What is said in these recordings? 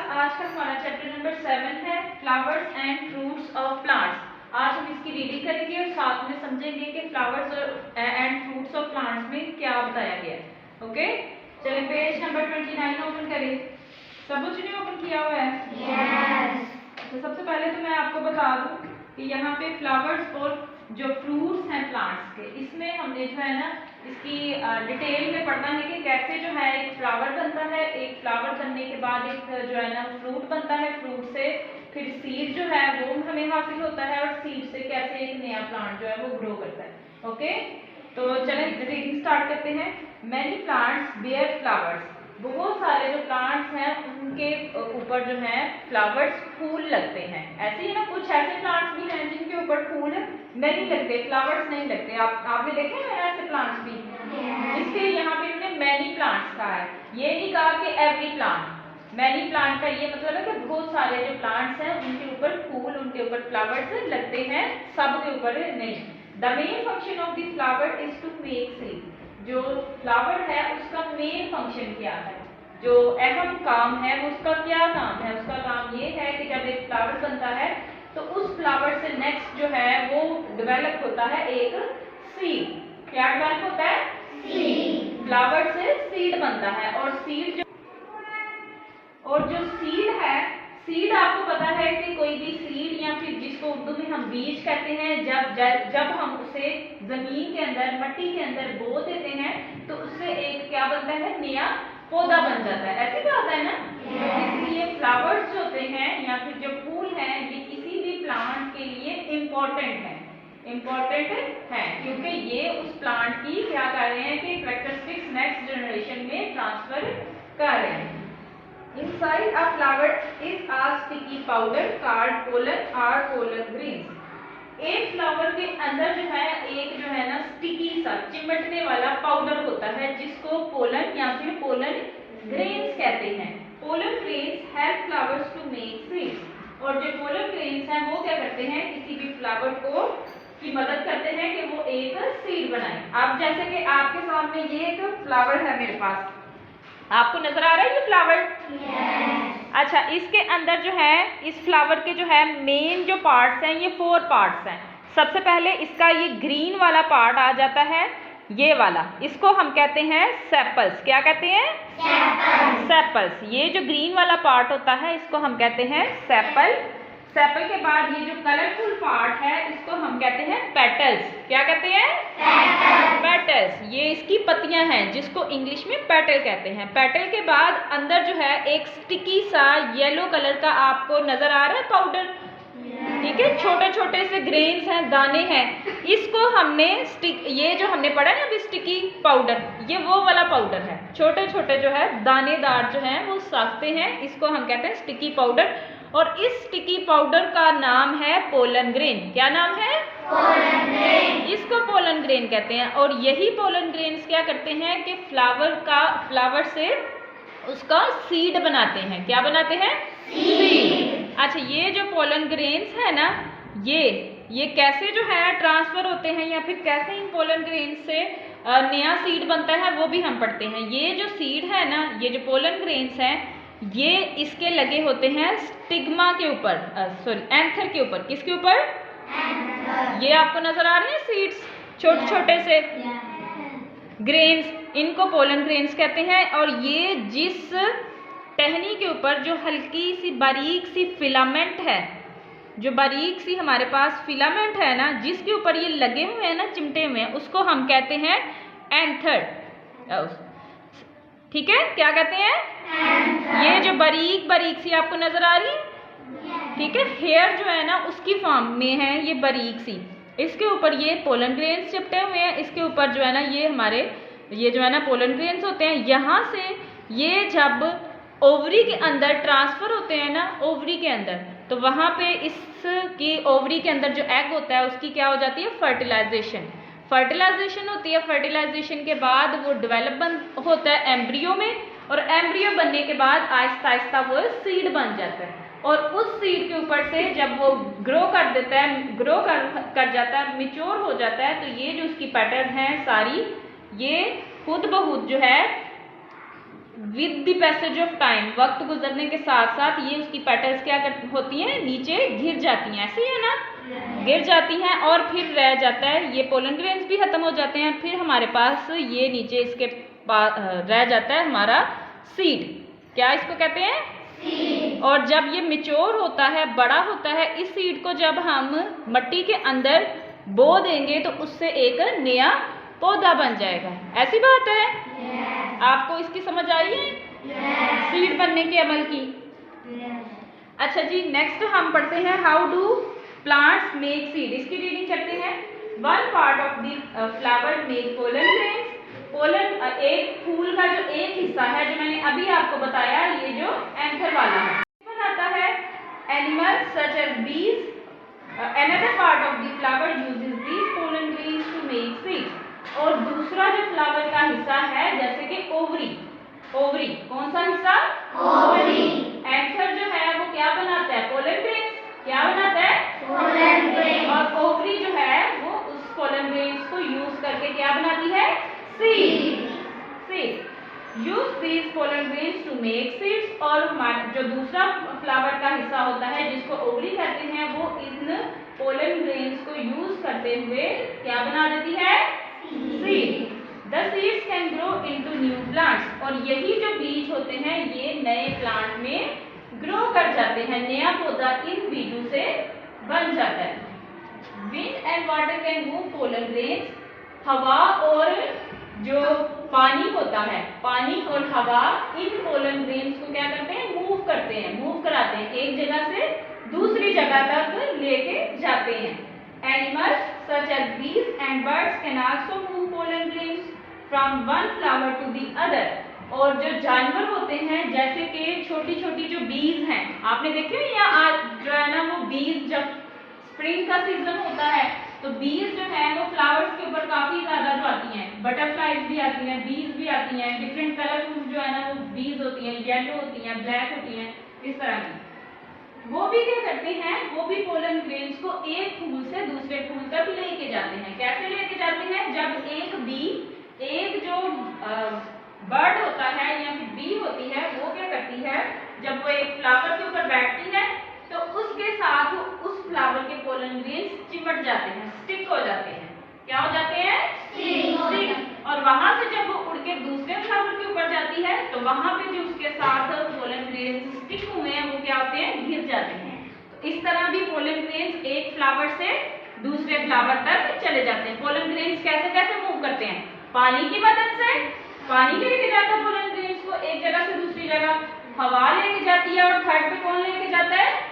आज का हमारा चैप्टर नंबर 7 है flowers and fruits of plants. आज हम इसकी रीडिंग करेंगे और साथ में समझेंगे कि flowers and fruits of plants में क्या बताया गया है। ओके, चलिए पेज नंबर 29 ओपन करें। सब कुछ नहीं ओपन किया हुआ है? Yes. तो सबसे पहले तो मैं आपको बता दूं कि यहाँ पे फ्लावर्स और जो फ्रूट्स हैं प्लांट्स के, इसमें हमने जो है ना इसकी डिटेल में पढ़ना है कि कैसे जो है एक फ्लावर बनता है, एक फ्लावर बनने के बाद एक जो है ना फ्रूट बनता है, फ्रूट से फिर सीड जो है वो हमें हासिल होता है और सीड से कैसे एक नया प्लांट जो है वो ग्रो करता है। ओके, तो चलें रीडिंग स्टार्ट करते हैं। मैनी प्लांट्स बेयर फ्लावर्स, बहुत सारे जो प्लांट्स हैं उनके ऊपर जो है फ्लावर्स फूल लगते हैं। ऐसे ही ना कुछ ऐसे प्लांट्स भी हैं जिनके ऊपर फूल नहीं लगते, फ्लावर्स नहीं लगते। आपने देखे हैं ऐसे प्लांट्स भी? इसके यहाँ पे इन्होंने मैनी प्लांट्स कहा है, ये नहीं कहा कि एवरी प्लांट। मैनी प्लांट का ये मतलब है कि बहुत सारे जो प्लांट्स हैं उनके ऊपर फूल, उनके ऊपर फ्लावर्स लगते हैं, सब के ऊपर नहीं। The main function of the flower is to make seed, जो फ्लावर है उसका मेन फंक्शन क्या है, जो अहम काम है उसका क्या काम है? उसका काम ये है कि जब एक फ्लावर बनता है तो उस फ्लावर से नेक्स्ट जो है वो डेवलप होता है एक सीड। क्या डेवलप होता है? सीड। फ्लावर से सीड बनता है और जो सीड है, सीड आपको पता है कि कोई भी सीड या फिर जिसको उर्दू में हम बीज कहते हैं, जब हम उसे जमीन के अंदर, मट्टी के अंदर बो देते हैं तो उससे एक क्या बनता है, नया पौधा बन जाता है। ऐसे क्या होता है ना? इसलिए फ्लावर्स जो होते हैं या फिर जो फूल हैं ये किसी भी प्लांट के लिए इम्पोर्टेंट है क्योंकि ये उस प्लांट की क्या कर रहे हैं कि कैरेक्टरिस्टिक्स नेक्स्ट जनरेशन में ट्रांसफर कर रहे हैं। Inside a flower is a sticky powder called pollen or pollen grains. एक फ्लावर के अंदर जो है एक जो है ना स्टिकी सा चिमटने वाला पाउडर होता है जिसको पोलन या फिर पोलन ग्रेन्स कहते हैं। Pollen grains help flowers to make seeds, और जो पोलन ग्रेन्स हैं वो क्या करते हैं, किसी भी फ्लावर को की मदद करते हैं कि वो एक सीड बनाए। अब जैसे कि आपके सामने ये एक फ्लावर है मेरे पास, आपको नजर आ रहा है ये फ्लावर? अच्छा, इसके अंदर जो है इस फ्लावर के जो है मेन जो पार्ट्स हैं ये 4 पार्ट्स हैं। सबसे पहले इसका ये ग्रीन वाला पार्ट आ जाता है, ये वाला, इसको हम कहते हैं सेपल्स। क्या कहते हैं? सेपल्स। ये जो ग्रीन वाला पार्ट होता है इसको हम कहते हैं सेपल। सेपल के बाद ये जो कलरफुल पार्ट है इसको हम कहते हैं पेटल्स। क्या कहते हैं? पेटल्स। ये इसकी पत्तियां हैं जिसको इंग्लिश में पेटल कहते हैं। पेटल के बाद अंदर जो है एक स्टिकी सा येलो कलर का आपको नजर आ रहा है पाउडर, ठीक है, छोटे छोटे से ग्रेन्स हैं, दाने हैं। इसको हमने ये जो हमने पढ़ा ना अभी स्टिकी पाउडर, ये वो वाला पाउडर है, छोटे छोटे जो है दानेदार जो हैं वो साखते हैं, इसको हम कहते हैं स्टिकी पाउडर। और इस स्टिकी पाउडर का नाम है पोलन ग्रेन। क्या नाम है? Pollen grain. इसको पोलन ग्रेन कहते हैं। और यही पोलन ग्रेन्स क्या करते हैं कि फ्लावर से उसका सीड बनाते हैं। क्या बनाते हैं? सीड। अच्छा, ये जो पोलन ग्रेन्स है ना ये कैसे जो है ट्रांसफर होते हैं या फिर कैसे इन पोलन ग्रेन्स से नया सीड बनता है वो भी हम पढ़ते हैं। ये जो सीड है ना, ये जो पोलन ग्रेन्स हैं ये इसके लगे होते हैं स्टिग्मा के ऊपर, एंथर के ऊपर। किसके ऊपर? ये आपको नजर आ रहे हैं सीड्स, छोटे छोटे से ग्रेन्स, इनको पोलन ग्रेन्स कहते हैं। और ये जिस टहनी के ऊपर जो हल्की सी बारीक सी फिलामेंट है, जो बारीक सी हमारे पास फिलामेंट है ना, जिसके ऊपर ये लगे हुए हैं ना, चिमटे हुए हैं, उसको हम कहते हैं एंथर। ठीक है, क्या कहते हैं? ये जो बारीक बारीक सी आपको नजर आ रही है, ठीक है, हेयर जो है ना उसकी फॉर्म में है ये बारीक सी, इसके ऊपर ये पोलन ग्रेन्स चिपटे हुए हैं। इसके ऊपर जो है ना ये जो है ना पोलन ग्रेन्स होते हैं। यहाँ से ये जब ओवरी के अंदर ट्रांसफर होते हैं ना, ओवरी के अंदर, तो वहां पे इसकी ओवरी के अंदर जो एग होता है उसकी क्या हो जाती है? फर्टिलाइजेशन होती है। फर्टिलाइजेशन के बाद वो डेवलप होता है एम्ब्रियो में, और एम्ब्रियो बनने के बाद आहिस्ता आहिस्ता वो सीड बन जाता है। और उस सीड के ऊपर से जब वो ग्रो कर जाता है, मिच्योर हो जाता है, तो ये जो उसकी पैटर्न है सारी, ये खुद ब खुद जो है with the passage of time, वक्त गुजरने के साथ साथ ये उसकी पेटल्स क्या होती हैं, नीचे गिर जाती हैं, ऐसे ही है ना, गिर जाती हैं और फिर रह जाता है, ये पोलन ग्रेन्स भी खत्म हो जाते हैं, फिर हमारे पास ये नीचे इसके पास रह जाता है हमारा सीड। क्या इसको कहते हैं, सीड। और जब ये मैच्योर होता है, बड़ा होता है, इस सीड को जब हम मट्टी के अंदर बो देंगे तो उससे एक नया पौधा बन जाएगा। ऐसी बात है? yes. आपको इसकी समझ आई है? yes. सीड बनने के अमल की? yes. अच्छा जी, नेक्स्ट हम पढ़ते हैं how do plants make seed. इसकी रीडिंग करते हैं। One part of the flower make pollen grains. Pollen एक फूल का जो एक हिस्सा है, जो मैंने अभी आपको बताया, ये जो एंथर वाला है, बनाता है एनिमल सच एज बीज। Another part of the flower uses these pollen grains to make seeds। और दूसरा जो फ्लावर का हिस्सा है, जैसे कि ओवरी, ओवरी कौन सा हिस्सा, ओवरी। एंथर जो है वो क्या बनाता है, पोलन ग्रेन्स। क्या बनाता है, पोलन ग्रेन्स। और ओवरी जो है वो उस पोलन ग्रेन्स को यूज करके क्या बनाती है, seed. Seed use these pollen grains to make seeds. और जो दूसरा फ्लावर का हिस्सा होता है जिसको ओवरी कहते हैं, वो इन पोलन ग्रेन्स को यूज करते हुए क्या बना देती है, seed. The seeds can grow into new plants. और यही जो बीज होते हैं ये नए प्लांट में ग्रो कर जाते हैं, नया पौधा इन बीजों से बन जाता है। Wind and water can move pollen grains. हवा और जो पानी होता है, पानी और हवा इन पोलन ग्रेन्स को क्या करते हैं, मूव करते हैं, मूव कराते हैं, एक जगह से दूसरी जगह तक लेके जाते हैं। Animals such as bees and birds can also move pollen grains from one flower to the other. और जो जानवर होते हैं, जैसे कि छोटी छोटी जो बीज हैं, आपने देखे या आज जो है ना वो बीज, जब स्प्रिंग का सीजन होता है तो बीज जो है वो फ्लावर्स के ऊपर काफी ज्यादा जो आती हैं, बटरफ्लाइज भी आती हैं, बीज भी आती हैं, डिफरेंट कलरफुल जो है ना वो बीज होती हैं, येलो होती हैं, ब्लैक होती हैं, इस तरह की। वो भी क्या करते हैं, वो भी पोलन ग्रेन्स को एक फूल से दूसरे फूल तक लेके जाते हैं। कैसे लेके जाते हैं, जब एक बी, एक जो बर्ड होता है या फिर बी होती है, वो क्या करती है, जब वो एक फ्लावर के ऊपर बैठती है तो उसके साथ उस फ्लावर के पोलन ग्रेन्स चिपट जाते हैं, स्टिक हो जाते हैं। क्या हो जाते हैं, स्टिक। और वहां से जब वो उड़ के दूसरे फ्लावर के ऊपर जाती है तो वहां पे जो उसके साथ पोलन ग्रेन्स स्टिक हुए हैं वो क्या होते हैं, गिर जाते हैं। तो इस तरह भी पोलन ग्रेन्स एक फ्लावर से दूसरे फ्लावर तक चले जाते हैं। पोलन ग्रेन्स कैसे कैसे मूव करते हैं, पानी की मदद से। पानी लेके जाता है पोलन ग्रेन्स को एक जगह से दूसरी जगह, हवा लेके जाती है, और थर्ड पे कौन लेके जाता है,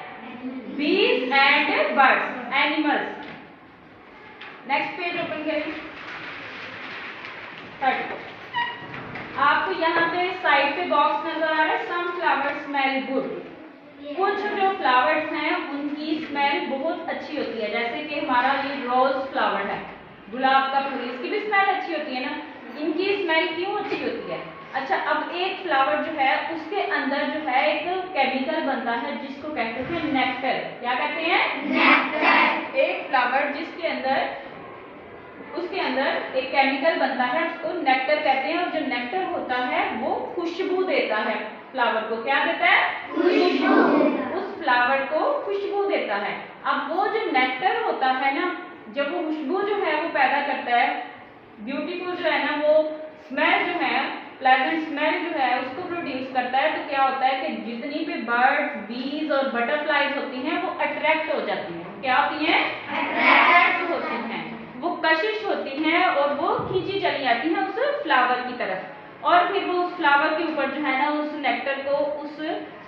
बीज and birds, animals. Next page open करिए। आपको यहाँ पे साइड पे बॉक्स नजर आ रहा है, सम फ्लावर्स स्मेल गुड। कुछ जो फ्लावर्स हैं उनकी स्मेल बहुत अच्छी होती है, जैसे कि हमारा ये रोज फ्लावर है, गुलाब का फूल, इसकी भी स्मेल अच्छी होती है ना। इनकी स्मेल क्यों अच्छी होती है? अच्छा, अब एक फ्लावर जो है उसके अंदर जो है एक केमिकल बनता है जिसको कहते हैं नेक्टर। क्या कहते हैं? नेक्टर। एक फ्लावर जिसके अंदर, उसके अंदर एक केमिकल बनता है, उसको नेक्टर कहते हैं। और जो नेक्टर होता है वो खुशबू देता है फ्लावर को। क्या देता है? खुशबू। उस फ्लावर को खुशबू देता है। अब वो जो नेक्टर होता है ना, जब वो खुशबू जो है वो पैदा करता है, ब्यूटीफुल जो है ना, वो स्मेल जो है, प्लेजेंट स्मेल जो है उसको प्रोड्यूस करता है। तो क्या होता है कि जितनी भी बर्ड्स, बीज और बटरफ्लाइज होती हैं वो अट्रैक्ट हो जाती हैं। क्या होती हैं? अट्रैक्ट होती हैं, वो कशिश होती हैं और वो खींची चली जाती हैं उस फ्लावर की तरफ। और फिर वो उस फ्लावर के ऊपर जो है ना उस नेक्टर को, उस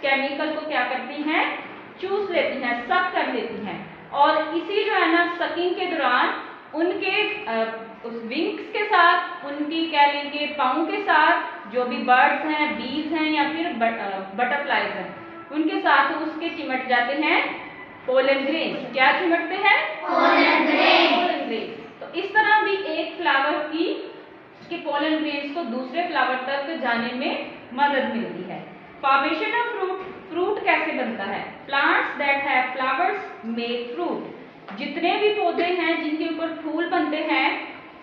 केमिकल को क्या करती हैं, चूस लेती हैं, सक कर लेती हैं। और इसी जो है ना सकिंग के दौरान उनके उस विंग्स के साथ, उनकी कह लेंगे पाँव के साथ, जो भी बर्ड्स हैं, बीज हैं या फिर बटरफ्लाइज हैं, उनके साथ उसके चिमट जाते हैं पोलन ग्रेन्स। क्या चिमटते हैं? Pollen grains. तो इस तरह भी एक फ्लावर की के पोलन ग्रेन्स को दूसरे फ्लावर तक जाने में मदद मिलती है। फॉर्मेशन ऑफ फ्रूट, फ्रूट कैसे बनता है? Plants that have flowers make fruit. जितने भी पौधे हैं जिनके ऊपर फूल बनते हैं,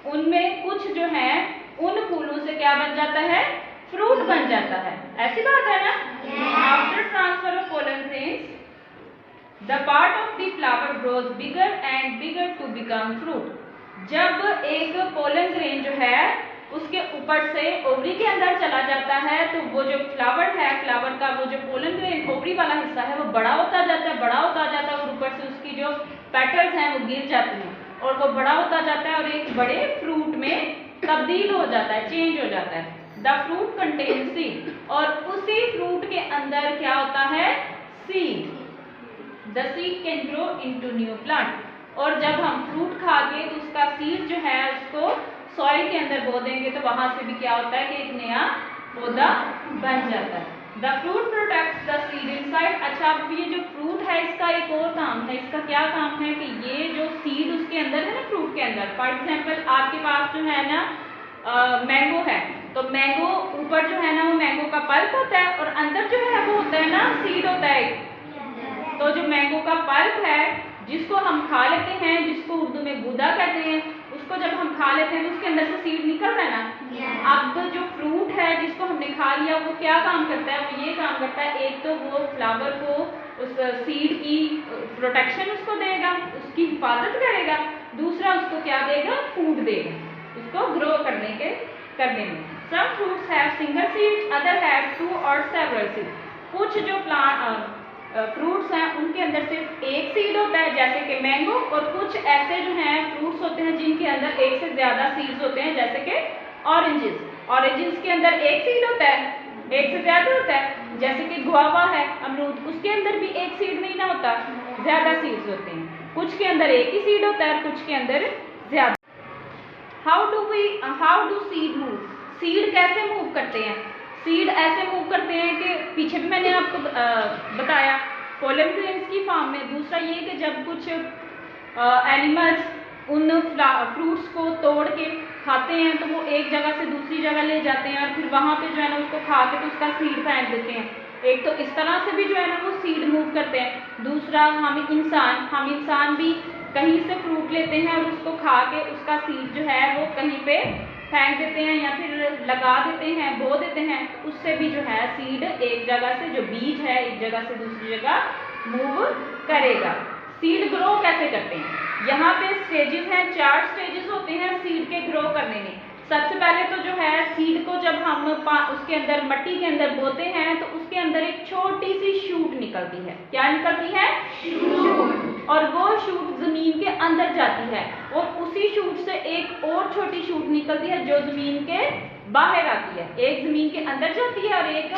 उनमें कुछ जो है उन फूलों से क्या बन जाता है? फ्रूट बन जाता है। ऐसी बात है ना? After transfer of pollen grains the part of the flower grows bigger and bigger to become fruit. जब एक पोलन ग्रेन जो है उसके ऊपर से ओवरी के अंदर चला जाता है तो वो जो फ्लावर है, फ्लावर का वो जो पोलन ग्रेन ओवरी वाला हिस्सा है वो बड़ा होता जाता है, बड़ा होता जाता है और ऊपर से उसकी जो पेटल्स हैं वो गिर जाती हैं और वो बड़ा होता जाता है और एक बड़े फ्रूट में तब्दील हो जाता है, चेंज हो जाता है। द फ्रूट कंटेन सीड और उसी फ्रूट के अंदर क्या होता है? Seed. The seed can grow into new plant। और जब हम फ्रूट खा के तो उसका सीड जो है उसको सॉइल के अंदर बो देंगे तो वहां से भी क्या होता है कि एक नया पौधा बन जाता है। The fruit protects the seed inside। अच्छा, अब ये जो फ्रूट है इसका एक और काम है। इसका क्या काम है कि ये जो सीड उसके अंदर है ना, फ्रूट के अंदर, फॉर एग्जाम्पल आपके पास जो है ना मैंगो है तो मैंगो ऊपर जो है ना वो मैंगो का पल्प होता है और अंदर जो है वो होता है ना सीड होता है। तो जो मैंगो का पल्प है जिसको हम खा लेते हैं, जिसको उर्दू में गूदा कहते हैं, उसको जब हम खा लेते हैं तो उसके अंदर से सीड निकल रहा है ना। अब जो फ्रूट है जिसको हमने खा लिया वो क्या काम करता है? वो ये काम करता है, एक तो वो फ्लावर को उस सीड की प्रोटेक्शन उसको देगा, उसकी हिफाजत करेगा, दूसरा उसको क्या देगा? फूड देगा उसको ग्रो करने में। Some fruits have single seed, other have 2 और सेवरल सीड। कुछ जो फ्रूट्स हैं उनके अंदर सिर्फ एक सीड होता है जैसे कि मैंगो, और कुछ ऐसे जो हैं फ्रूट्स होते हैं जिनके अंदर एक से ज्यादा सीड्स होते हैं जैसे कि ऑरेंजेस के अंदर एक सीड होता है, एक से ज्यादा होता है। जैसे कि गुआवा है, अमरूद, उसके अंदर भी एक सीड नहीं ना होता, ज्यादा सीड्स होते हैं। कुछ के अंदर एक ही सीड होता है, कुछ के अंदर ज्यादा। How do seed move? Seed कैसे मूव करते हैं? सीड ऐसे मूव करते हैं कि पीछे भी मैंने आपको बताया पोलन ग्रेन्स की फॉर्म में। दूसरा ये कि जब कुछ एनिमल्स उन फ्रूट्स को तोड़ के खाते हैं तो वो एक जगह से दूसरी जगह ले जाते हैं और फिर वहाँ पे जो है ना उसको खा के तो उसका सीड फेंक देते हैं। एक तो इस तरह से भी जो है ना वो सीड मूव करते हैं। दूसरा हम इंसान भी कहीं से फ्रूट लेते हैं और उसको खा के उसका सीड जो है वो कहीं पे फेंक देते हैं या फिर लगा देते हैं, बो देते हैं। उससे भी जो है सीड एक जगह से, जो बीज है, एक जगह से दूसरी जगह मूव करेगा। सीड ग्रो कैसे करते हैं? यहाँ पे स्टेजेस हैं, 4 स्टेजेस होते हैं सीड के ग्रो करने में। सबसे पहले तो जो है सीड को जब हम उसके अंदर मट्टी के अंदर बोते हैं तो उसके अंदर एक छोटी सी शूट निकलती है। क्या निकलती है? शूट। और वो शूट जमीन के अंदर जाती है और उसी शूट से एक और छोटी शूट निकलती है जो जमीन के बाहर आती है। एक जमीन के अंदर जाती है और एक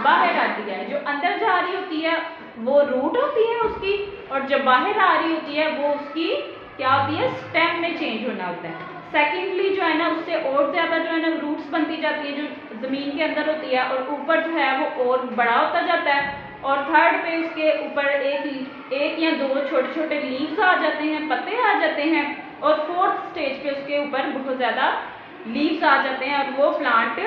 बाहर आती है। जो अंदर जा रही होती है वो रूट होती है उसकी, और जो बाहर आ रही होती है वो उसकी क्या होती है? स्टेम में चेंज होना होता है। सेकेंडली जो है ना उससे और ज्यादा जो है ना रूट्स बनती जाती है जो जमीन के अंदर होती है और ऊपर जो है वो और बड़ा होता जाता है। और थर्ड पे उसके ऊपर एक या 2 छोटे छोटे लीव्स आ जाते हैं, पत्ते आ जाते हैं। और फोर्थ स्टेज पे उसके ऊपर बहुत ज्यादा लीव्स आ जाते हैं और वो प्लांट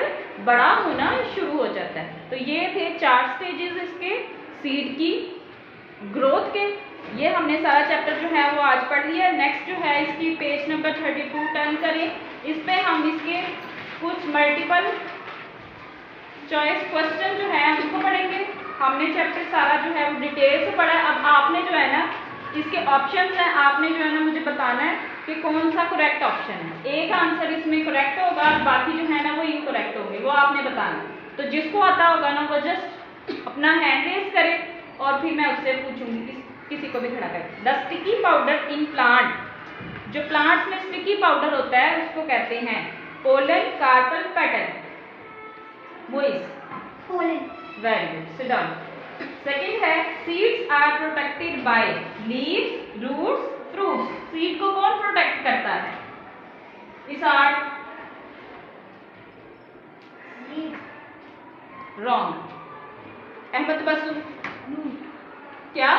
बड़ा होना शुरू हो जाता है। तो ये थे 4 स्टेजेस इसके सीड की ग्रोथ के। ये हमने सारा चैप्टर जो है वो आज पढ़ लिया। नेक्स्ट जो है इसकी पेज नंबर 32 टर्न करें। इस पे हम इसके कुछ मल्टीपल चॉइस क्वेश्चन जो है उसको पढ़ेंगे। हमने चैप्टर सारा जो है वो डिटेल से पढ़ा है। अब आपने जो है ना इसके ऑप्शंस हैं, आपने जो है ना मुझे बताना है कि कौन सा करेक्ट ऑप्शन है। एक आंसर इसमें करेक्ट होगा, बाकी जो है ना वो इनकरेक्ट होंगे, वो आपने बताना। तो जिसको आता होगा ना वो जस्ट अपना हैंड रेज करे और फिर मैं उससे पूछूंगी, किसी को भी खड़ा करके। The sticky powder in plant, जो प्लांट्स में स्टिकी पाउडर होता है उसको कहते हैं पोलन, कार्पल, पेटल। मोइस, pollen. Very good, sit down. Second है seeds are protected by leaves, roots, fruits. Seed को कौन प्रोटेक्ट करता है? इस आर्ट रॉन्ग। अहमद बसु, क्या?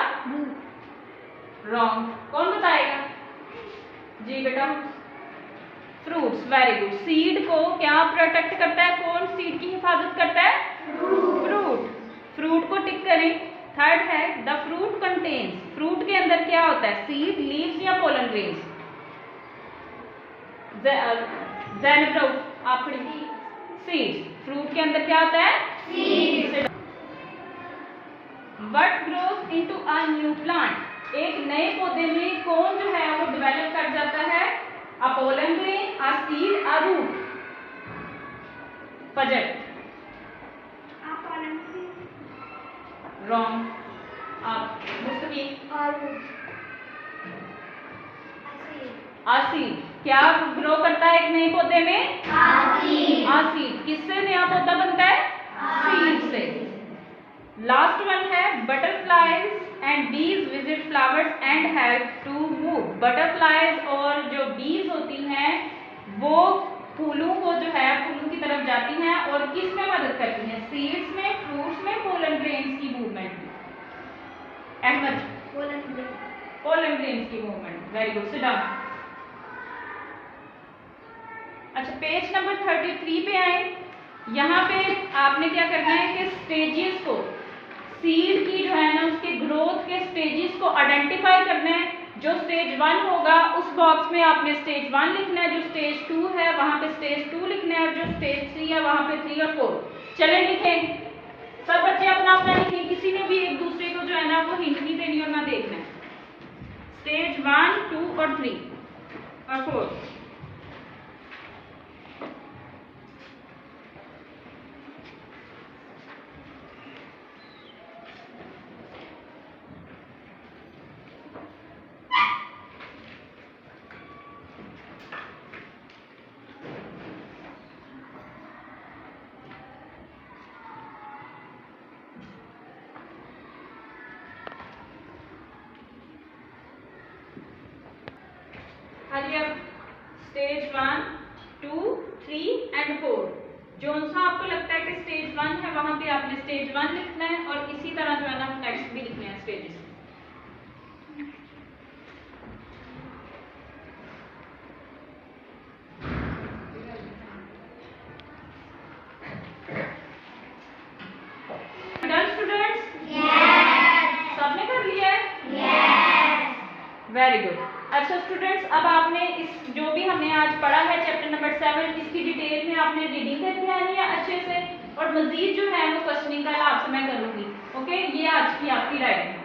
रॉन्ग। कौन बताएगा? जी बेटा, फ्रूट्स। Very good. सीड को क्या प्रोटेक्ट करता है? कौन सीड की हिफाजत करता है? फ्रूट। फ्रूट को टिक करें। थर्ड है द फ्रूट कंटेन्स, फ्रूट के अंदर क्या होता है? सीड, लीव्स या पोलन ग्रेन्स? जैनब आप सीड्स। फ्रूट के अंदर क्या होता है? Seeds. What grows into a new plant, एक नए पौधे में कौन जो है वो डेवलप कर जाता है? A pollen grain, a seed, a root. फजर रॉन्ग। आप मुस्तफीद सीड। क्या ग्रो करता है एक नए पौधे में? सीड। किससे नया पौधा बनता है? सीड से। लास्ट वन है butterflies and bees visit flowers and help to move. Butterflies और जो बीज होती हैं वो फूलों को जो है फूलों की तरफ जाती हैं और किस में मदद करती हैं? सीड्स में, फ्रूट्स में, पोलन ग्रेन्स की मूवमेंट में। अहमद पोलन ग्रेन्स की movement. Very good, sit down. अच्छा, पेज नंबर 33 पे आए। यहाँ पे आपने क्या करना है कि स्टेजेस को, सीड की जो है ना उसके ग्रोथ के स्टेजेस को आइडेंटिफाई करना है। जो स्टेज 1 होगा उस बॉक्स में आपने स्टेज 1 लिखना है, जो स्टेज 2 है वहां पे स्टेज 2 लिखना है, और जो स्टेज 3 है वहां पे 3 और 4। चले लिखें, सब बच्चे अपना अपना लिखें, किसी ने भी एक दूसरे को जो है ना वो हिंट नहीं देनी और ना देखना है। स्टेज 1, 2 और 3 और 4। अब स्टेज 1, 2, 3 एंड 4, जो सा आपको लगता है कि स्टेज 1 है वहां पे आपने स्टेज 1 लिखना है और इसी तरह जो है ना नेक्स्ट भी लिखने हैं स्टेजेस। Done students? यस। सबने कर लिया है? यस। Very good. अच्छा स्टूडेंट्स, अब आपने इस जो भी हमने आज पढ़ा है चैप्टर नंबर 7, इसकी डिटेल में आपने रीडिंग करके आनी है अच्छे से, और मजीद जो है वो क्वेश्चनिंग का आपसे मैं करूंगी। ओके, ये आज की आपकी राइटिंग।